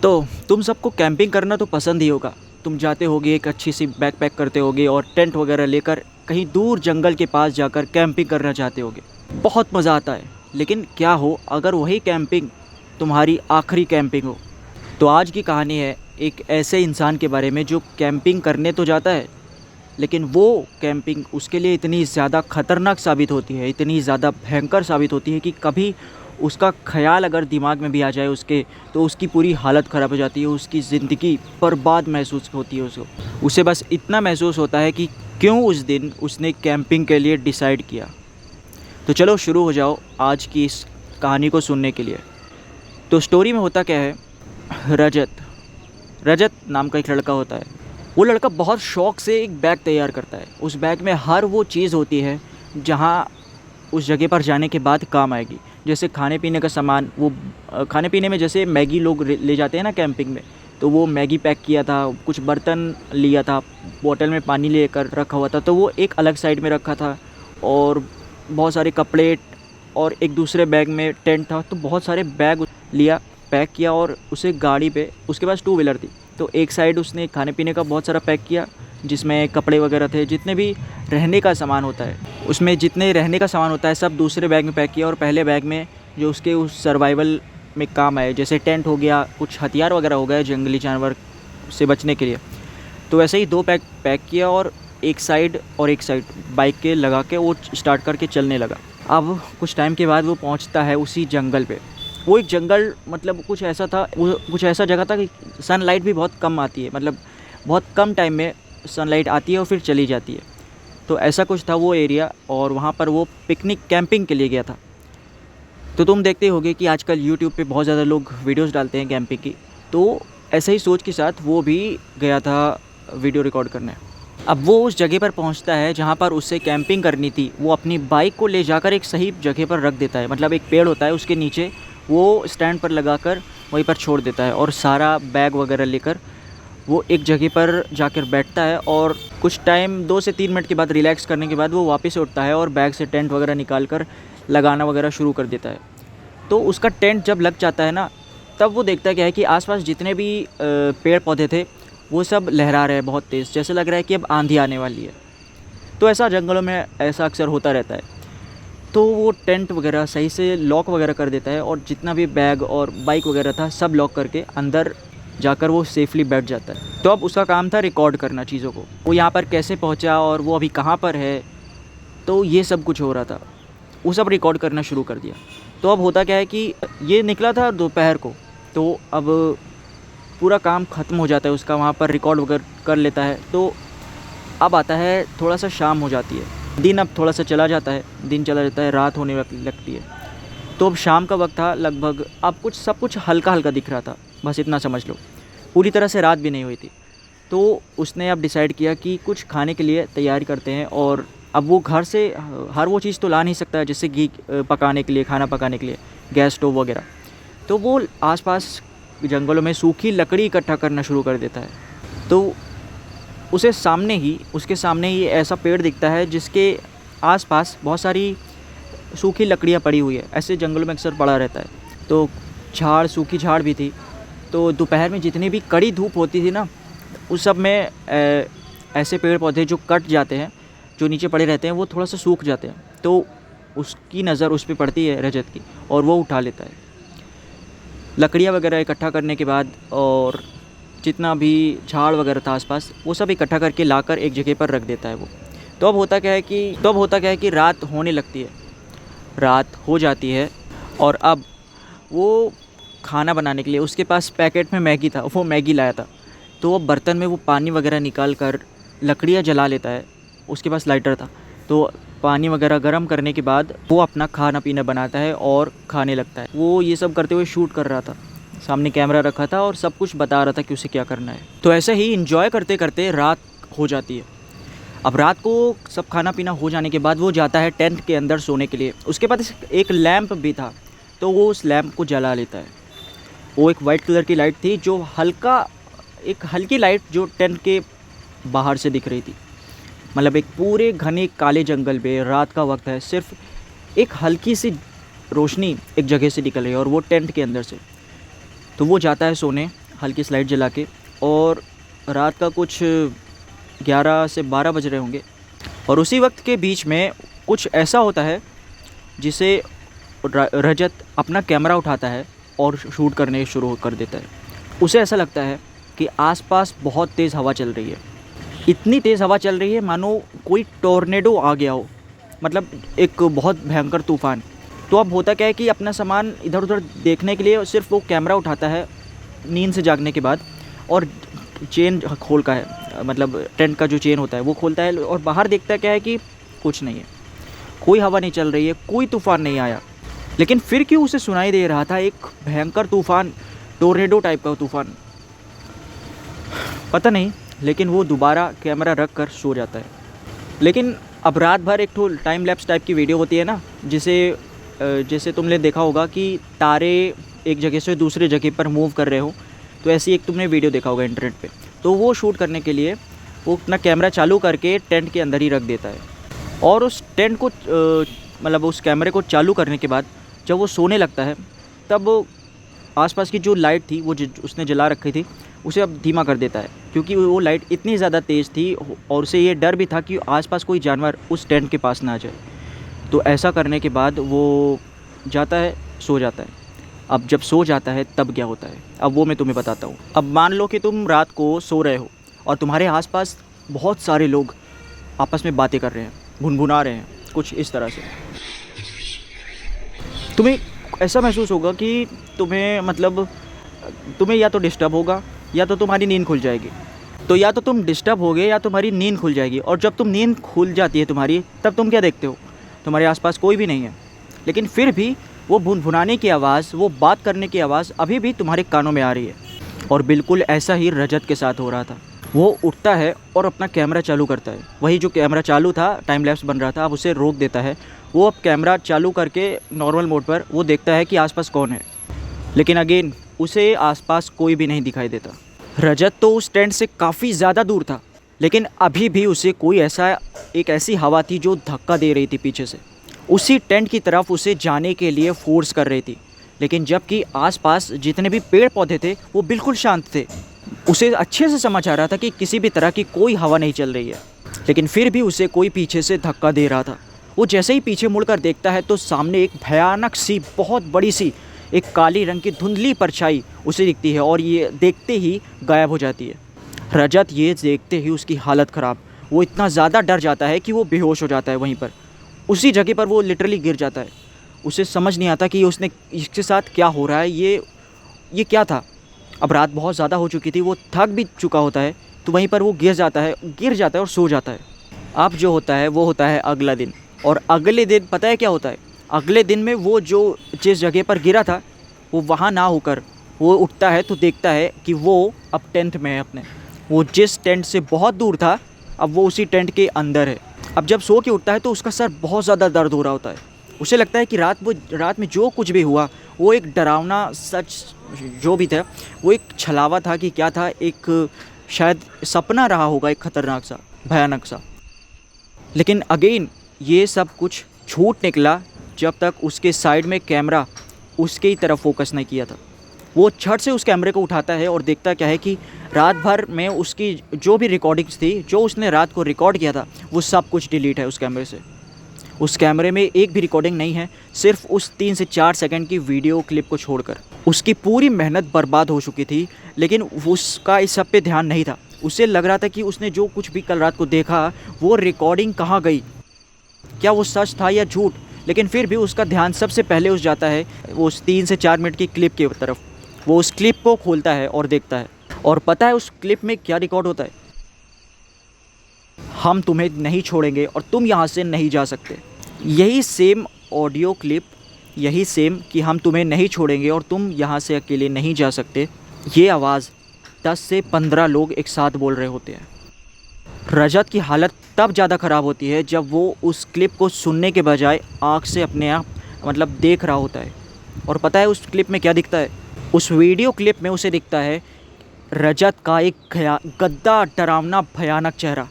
तो तुम सबको कैंपिंग करना तो पसंद ही होगा। तुम जाते होगे, एक अच्छी सी बैकपैक करते होगे और टेंट वगैरह लेकर कहीं दूर जंगल के पास जाकर कैंपिंग करना चाहते होगे। बहुत मज़ा आता है। लेकिन क्या हो अगर वही कैंपिंग तुम्हारी आखिरी कैंपिंग हो। तो आज की कहानी है एक ऐसे इंसान के बारे में जो कैंपिंग करने तो जाता है, लेकिन वो कैंपिंग उसके लिए इतनी ज़्यादा ख़तरनाक साबित होती है, इतनी ज़्यादा भयंकर साबित होती है कि कभी उसका ख़्याल अगर दिमाग में भी आ जाए उसके, तो उसकी पूरी हालत ख़राब हो जाती है, उसकी ज़िंदगी बर्बाद महसूस होती है उसको। उसे बस इतना महसूस होता है कि क्यों उस दिन उसने कैंपिंग के लिए डिसाइड किया। तो चलो शुरू हो जाओ आज की इस कहानी को सुनने के लिए। तो स्टोरी में होता क्या है, रजत नाम का एक लड़का होता है। वो लड़का बहुत शौक़ से एक बैग तैयार करता है। उस बैग में हर वो चीज़ होती है जहाँ उस जगह पर जाने के बाद काम आएगी। जैसे खाने पीने का सामान, वो खाने पीने में जैसे मैगी लोग ले जाते हैं ना कैंपिंग में, तो वो मैगी पैक किया था, कुछ बर्तन लिया था, बोतल में पानी लेकर रखा हुआ था, तो वो एक अलग साइड में रखा था। और बहुत सारे कपड़े और एक दूसरे बैग में टेंट था। तो बहुत सारे बैग लिया, पैक किया और उसे गाड़ी पे, उसके पास 2 व्हीलर थी, तो एक साइड उसने खाने पीने का बहुत सारा पैक किया जिसमें कपड़े वगैरह थे, जितने भी रहने का सामान होता है, उसमें जितने रहने का सामान होता है सब दूसरे बैग में पैक किया। और पहले बैग में जो उसके उस सर्वाइवल में काम आए, जैसे टेंट हो गया, कुछ हथियार वगैरह हो गए जंगली जानवर से बचने के लिए, तो वैसे ही 2 पैक किया और एक साइड बाइक के लगा के वो स्टार्ट करके चलने लगा। अब कुछ टाइम के बाद वो पहुंचता है उसी जंगल पे। वो एक जंगल मतलब कुछ ऐसा था, वो कुछ ऐसा जगह था कि सनलाइट भी बहुत कम आती है, मतलब बहुत कम टाइम में सनलाइट आती है और फिर चली जाती है। तो ऐसा कुछ था वो एरिया, और वहाँ पर वो पिकनिक कैंपिंग के लिए गया था। तो तुम देखते होगे कि आजकल यूट्यूब पे बहुत ज़्यादा लोग वीडियोस डालते हैं कैंपिंग की, तो ऐसे ही सोच के साथ वो भी गया था वीडियो रिकॉर्ड करने। अब वो उस जगह पर पहुंचता है जहां पर उससे कैंपिंग करनी थी। वो अपनी बाइक को ले जाकर एक सही जगह पर रख देता है, मतलब एक पेड़ होता है उसके नीचे, वो स्टैंड पर लगाकर वहीं पर छोड़ देता है और सारा बैग वगैरह लेकर वो एक जगह पर जाकर बैठता है। और कुछ टाइम 2 से 3 मिनट के बाद रिलैक्स करने के बाद वो वापस उठता है और बैग से टेंट वगैरह निकाल कर लगाना वगैरह शुरू कर देता है। तो उसका टेंट जब लग जाता है ना, तब वो देखता है क्या है कि आसपास जितने भी पेड़ पौधे थे वो सब लहरा रहे हैं बहुत तेज़, जैसे लग रहा है कि अब आंधी आने वाली है। तो ऐसा जंगलों में ऐसा अक्सर होता रहता है। तो वो टेंट वगैरह सही से लॉक वगैरह कर देता है और जितना भी बैग और बाइक वगैरह था सब लॉक करके अंदर जाकर वो सेफली बैठ जाता है। तो अब उसका काम था रिकॉर्ड करना चीज़ों को, वो यहाँ पर कैसे पहुँचा और वो अभी कहाँ पर है, तो ये सब कुछ हो रहा था। वो सब रिकॉर्ड करना शुरू कर दिया। तो अब होता क्या है कि ये निकला था दोपहर को, तो अब पूरा काम ख़त्म हो जाता है उसका, वहाँ पर रिकॉर्ड वगैरह कर लेता है। तो अब आता है थोड़ा सा शाम हो जाती है, दिन अब थोड़ा सा चला जाता है, दिन चला जाता है, रात होने लगती है। तो अब शाम का वक्त था लगभग, अब सब कुछ हल्का हल्का दिख रहा था, बस इतना समझ लो, पूरी तरह से रात भी नहीं हुई थी। तो उसने अब डिसाइड किया कि कुछ खाने के लिए तैयारी करते हैं। और अब वो घर से हर वो चीज़ तो ला नहीं सकता है, जैसे घी पकाने के लिए, खाना पकाने के लिए गैस स्टोव वगैरह। तो वो आसपास जंगलों में सूखी लकड़ी इकट्ठा करना शुरू कर देता है। तो उसके सामने ही ऐसा पेड़ दिखता है जिसके आसपास बहुत सारी सूखी लकड़ियाँ पड़ी हुई है। ऐसे जंगलों में अक्सर पड़ा रहता है। तो सूखी झाड़ भी थी। तो दोपहर में जितनी भी कड़ी धूप होती थी ना, उस सब में ऐसे पेड़ पौधे जो कट जाते हैं, जो नीचे पड़े रहते हैं, वो थोड़ा सा सूख जाते हैं। तो उसकी नज़र उस पर पड़ती है रजत की, और वो उठा लेता है लकड़ियाँ वगैरह इकट्ठा करने के बाद, और जितना भी झाड़ वगैरह था आसपास वो सब इकट्ठा करके लाकर एक जगह पर रख देता है वो। तो अब होता क्या है कि रात होने लगती है, रात हो जाती है। और अब वो खाना बनाने के लिए उसके पास पैकेट में मैगी था, वो मैगी लाया था। तो वो बर्तन में वो पानी वगैरह निकाल कर लकड़ियाँ जला लेता है, उसके पास लाइटर था। तो पानी वगैरह गर्म करने के बाद वो अपना खाना पीना बनाता है और खाने लगता है। वो ये सब करते हुए शूट कर रहा था, सामने कैमरा रखा था और सब कुछ बता रहा था कि उसे क्या करना है। तो ऐसे ही इंजॉय करते करते रात हो जाती है। अब रात को सब खाना पीना हो जाने के बाद वो जाता है टेंट के अंदर सोने के लिए। उसके पास एक लैंप भी था, तो वो उस लैंप को जला लेता है। वो एक वाइट कलर की लाइट थी, जो एक हल्की लाइट जो टेंट के बाहर से दिख रही थी। मतलब एक पूरे घने काले जंगल में रात का वक्त है, सिर्फ एक हल्की सी रोशनी एक जगह से निकल रही है और वो टेंट के अंदर से। तो वो जाता है सोने, हल्की सी लाइट जला के, और रात का कुछ 11 से 12 बज रहे होंगे। और उसी वक्त के बीच में कुछ ऐसा होता है जिसे रजत अपना कैमरा उठाता है और शूट करने शुरू कर देता है। उसे ऐसा लगता है कि आसपास बहुत तेज़ हवा चल रही है, इतनी तेज़ हवा चल रही है मानो कोई टोर्नेडो आ गया हो, मतलब एक बहुत भयंकर तूफ़ान। तो अब होता क्या है कि अपना सामान इधर उधर देखने के लिए सिर्फ वो कैमरा उठाता है नींद से जागने के बाद, और चेन खोल का है, मतलब टेंट का जो चेन होता है वो खोलता है, और बाहर देखता क्या है कि कुछ नहीं है, कोई हवा नहीं चल रही है, कोई तूफ़ान नहीं आया। लेकिन फिर क्यों उसे सुनाई दे रहा था एक भयंकर तूफ़ान, टोर्नेडो टाइप का तूफ़ान, पता नहीं। लेकिन वो दोबारा कैमरा रख कर सो जाता है। लेकिन अब रात भर एक तो टाइम लैप्स टाइप की वीडियो होती है ना, जैसे तुमने देखा होगा कि तारे एक जगह से दूसरी जगह पर मूव कर रहे हो, तो ऐसी एक तुमने वीडियो देखा होगा इंटरनेट पे। तो वो शूट करने के लिए वो अपना कैमरा चालू करके टेंट के अंदर ही रख देता है, और उस टेंट को मतलब उस कैमरे को चालू करने के बाद जब वो सोने लगता है, तब आसपास की जो लाइट थी वो उसने जला रखी थी उसे अब धीमा कर देता है, क्योंकि वो लाइट इतनी ज़्यादा तेज़ थी और उसे ये डर भी था कि आसपास कोई जानवर उस टेंट के पास ना आ जाए। तो ऐसा करने के बाद वो जाता है, सो जाता है। अब जब सो जाता है तब क्या होता है, अब वो मैं तुम्हें बताता हूँ। अब मान लो कि तुम रात को सो रहे हो और तुम्हारे आसपास बहुत सारे लोग आपस में बातें कर रहे हैं, भुनभुना रहे हैं, कुछ इस तरह से। तुम्हें ऐसा महसूस होगा कि तुम्हें या तो डिस्टर्ब होगा या तो तुम्हारी नींद खुल जाएगी। तो या तो तुम डिस्टर्ब होगे या तुम्हारी नींद खुल जाएगी। और जब तुम नींद खुल जाती है तुम्हारी, तब तुम क्या देखते हो, तुम्हारे आसपास कोई भी नहीं है, लेकिन फिर भी वो भुनभुनाने की आवाज़, वो बात करने की आवाज़ अभी भी तुम्हारे कानों में आ रही है। और बिल्कुल ऐसा ही रजत के साथ हो रहा था। वो उठता है और अपना कैमरा चालू करता है, वही जो कैमरा चालू था, टाइम लैप्स बन रहा था, अब उसे रोक देता है। वो अब कैमरा चालू करके नॉर्मल मोड पर वो देखता है कि आसपास कौन है, लेकिन अगेन उसे आसपास कोई भी नहीं दिखाई देता। रजत तो उस टेंट से काफ़ी ज़्यादा दूर था, लेकिन अभी भी उसे कोई एक ऐसी हवा थी जो धक्का दे रही थी पीछे से, उसी टेंट की तरफ उसे जाने के लिए फोर्स कर रही थी। लेकिन जबकि आसपास जितने भी पेड़ पौधे थे वो बिल्कुल शांत थे। उसे अच्छे से समझ आ रहा था कि किसी भी तरह की कोई हवा नहीं चल रही है, लेकिन फिर भी उसे कोई पीछे से धक्का दे रहा था। वो जैसे ही पीछे मुड़कर देखता है तो सामने एक भयानक सी, बहुत बड़ी सी, एक काली रंग की धुंधली परछाई उसे दिखती है, और ये देखते ही गायब हो जाती है। रजत ये देखते ही उसकी हालत ख़राब, वो इतना ज़्यादा डर जाता है कि वो बेहोश हो जाता है, वहीं पर उसी जगह पर वो लिटरली गिर जाता है। उसे समझ नहीं आता कि इसके साथ क्या हो रहा है, ये क्या था। अब रात बहुत ज़्यादा हो चुकी थी, वो थक भी चुका होता है, तो वहीं पर वो गिर जाता है और सो जाता है। अब जो होता है वो होता है अगला दिन, और अगले दिन पता है क्या होता है। अगले दिन में वो जिस जगह पर गिरा था वो वहाँ ना होकर वो उठता है तो देखता है कि वो अब टेंट में है अपने। वो जिस टेंट से बहुत दूर था अब वो उसी टेंट के अंदर है। अब जब सो के उठता है तो उसका सर बहुत ज़्यादा दर्द हो रहा होता है। उसे लगता है कि रात में जो कुछ भी हुआ वो एक डरावना सच जो भी था वो एक छलावा था कि क्या था, एक शायद सपना रहा होगा, एक ख़तरनाक सा, भयानक सा। लेकिन अगेन ये सब कुछ झूठ निकला जब तक उसके साइड में कैमरा उसके ही तरफ फोकस नहीं किया था। वो झट से उस कैमरे को उठाता है और देखता क्या है कि रात भर में उसकी जो भी रिकॉर्डिंग्स थी, जो उसने रात को रिकॉर्ड किया था, वो सब कुछ डिलीट है उस कैमरे से। उस कैमरे में एक भी रिकॉर्डिंग नहीं है, सिर्फ उस 3 से 4 सेकंड की वीडियो क्लिप को छोड़कर। उसकी पूरी मेहनत बर्बाद हो चुकी थी, लेकिन उसका इस सब पे ध्यान नहीं था। उसे लग रहा था कि उसने जो कुछ भी कल रात को देखा वो रिकॉर्डिंग कहाँ गई, क्या वो सच था या झूठ। लेकिन फिर भी उसका ध्यान सबसे पहले उस जाता है वो उस 3 से 4 मिनट की क्लिप की तरफ। वो उस क्लिप को खोलता है और देखता है, और पता है उस क्लिप में क्या रिकॉर्ड होता है, हम तुम्हें नहीं छोड़ेंगे और तुम यहाँ से नहीं जा सकते। यही सेम ऑडियो क्लिप, यही सेम कि हम तुम्हें नहीं छोड़ेंगे और तुम यहाँ से अकेले नहीं जा सकते, ये आवाज़ 10 से 15 लोग एक साथ बोल रहे होते हैं। रजत की हालत तब ज़्यादा ख़राब होती है जब वो उस क्लिप को सुनने के बजाय आँख से अपने आप देख रहा होता है। और पता है उस क्लिप में क्या दिखता है, उस वीडियो क्लिप में उसे दिखता है रजत का एक गद्दा, डरावना, भयानक चेहरा।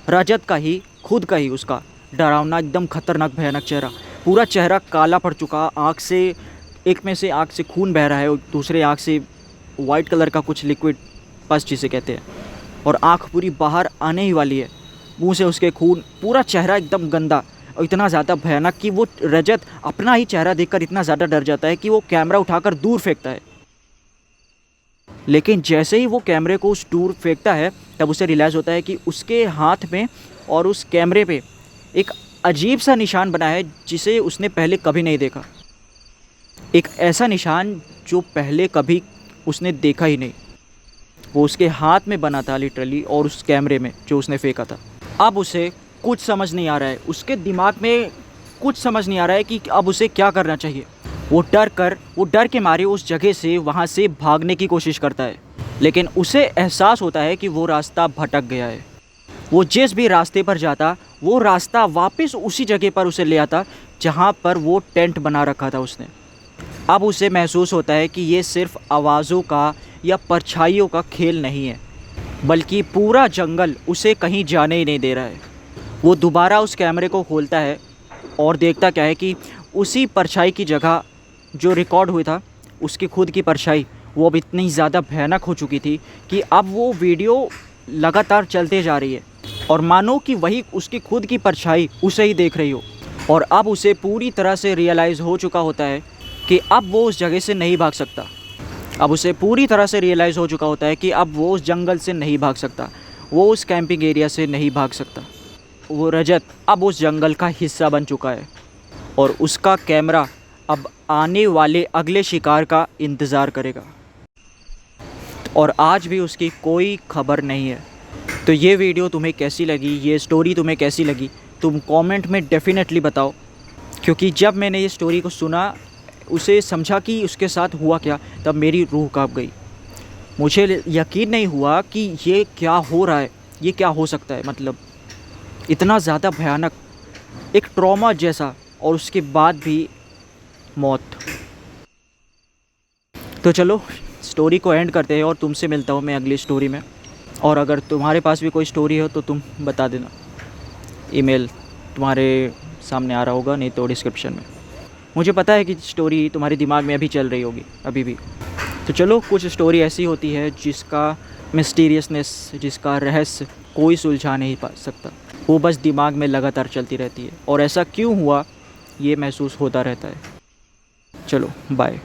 रजत का ही, खुद का ही उसका डरावना, एकदम खतरनाक, भयानक चेहरा। पूरा चेहरा काला पड़ चुका, आँख से, एक में से आँख से खून बह रहा है और दूसरे आँख से वाइट कलर का कुछ लिक्विड, पस जिसे कहते हैं, और आँख पूरी बाहर आने ही वाली है। मुंह से उसके खून, पूरा चेहरा एकदम गंदा और इतना ज़्यादा भयानक कि वो रजत अपना ही चेहरा देखकर इतना ज़्यादा डर जाता है कि वो कैमरा उठाकर दूर फेंकता है। लेकिन जैसे ही वो कैमरे को उस दूर फेंकता है तब उसे रियलाइज़ होता है कि उसके हाथ में और उस कैमरे पे एक अजीब सा निशान बना है जिसे उसने पहले कभी नहीं देखा। एक ऐसा निशान जो पहले कभी उसने देखा ही नहीं। वो उसके हाथ में बना था लिटरली, और उस कैमरे में जो उसने फेंका था। अब उसे कुछ समझ नहीं आ रहा है, उसके दिमाग में कुछ समझ नहीं आ रहा है कि अब उसे क्या करना चाहिए। वो डर के मारे उस जगह से वहाँ से भागने की कोशिश करता है, लेकिन उसे एहसास होता है कि वो रास्ता भटक गया है। वो जिस भी रास्ते पर जाता वो रास्ता वापस उसी जगह पर उसे ले आता जहाँ पर वो टेंट बना रखा था उसने। अब उसे महसूस होता है कि ये सिर्फ आवाज़ों का या परछाइयों का खेल नहीं है, बल्कि पूरा जंगल उसे कहीं जाने ही नहीं दे रहा है। वो दोबारा उस कैमरे को खोलता है और देखता क्या है कि उसी परछाई की जगह जो रिकॉर्ड हुआ था, उसकी खुद की परछाई वो अब इतनी ज़्यादा भयानक हो चुकी थी कि अब वो वीडियो लगातार चलते जा रही है और मानो कि वही उसकी खुद की परछाई उसे ही देख रही हो। और अब उसे पूरी तरह से रियलाइज़ हो चुका होता है कि अब वो उस जगह से नहीं भाग सकता। अब उसे पूरी तरह से रियलाइज़ हो चुका होता है कि अब वो उस जंगल से नहीं भाग सकता, वो उस कैंपिंग एरिया से नहीं भाग सकता। वो रजत अब उस जंगल का हिस्सा बन चुका है और उसका कैमरा अब आने वाले अगले शिकार का इंतज़ार करेगा, और आज भी उसकी कोई खबर नहीं है। तो ये वीडियो तुम्हें कैसी लगी, ये स्टोरी तुम्हें कैसी लगी, तुम कमेंट में डेफिनेटली बताओ। क्योंकि जब मैंने ये स्टोरी को सुना, उसे समझा कि उसके साथ हुआ क्या, तब मेरी रूह कांप गई। मुझे यकीन नहीं हुआ कि ये क्या हो रहा है, ये क्या हो सकता है। मतलब इतना ज़्यादा भयानक, एक ट्रॉमा जैसा, और उसके बाद भी मौत। तो चलो स्टोरी को एंड करते हैं और तुमसे मिलता हूँ मैं अगली स्टोरी में। और अगर तुम्हारे पास भी कोई स्टोरी हो तो तुम बता देना। ईमेल तुम्हारे सामने आ रहा होगा, नहीं तो डिस्क्रिप्शन में। मुझे पता है कि स्टोरी तुम्हारे दिमाग में अभी चल रही होगी अभी भी। तो चलो, कुछ स्टोरी ऐसी होती है जिसका मिस्टीरियसनेस, जिसका रहस्य कोई सुलझा नहीं पा सकता, वो बस दिमाग में लगातार चलती रहती है, और ऐसा क्यों हुआ ये महसूस होता रहता है। चलो बाय।